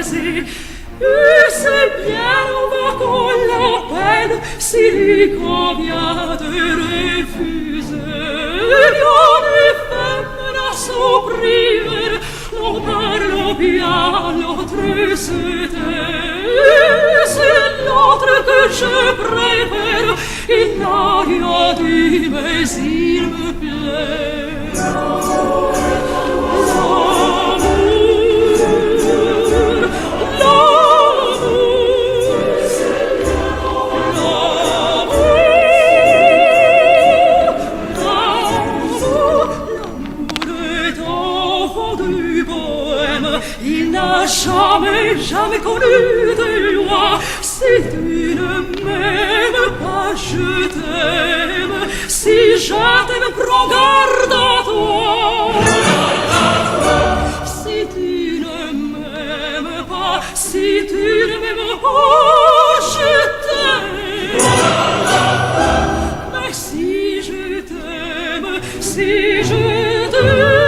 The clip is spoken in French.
baiser. Et c'est bien, on va qu'on l'appelle, s'il convient de refuser. Rien ne fait à s'opprimer, l'on parle bien, l'autre se tait. C'est l'autre que je préfère, il n'a rien dit, mais il me plaît. L'amour, il n'a jamais connu de loi. Si tu ne m'aimes pas, je t'aime. Si je t'aime, prends garde à toi. Si tu ne m'aimes pas, si tu ne m'aimes pas, je t'aime. Mais si je t'aime, si je t'aime,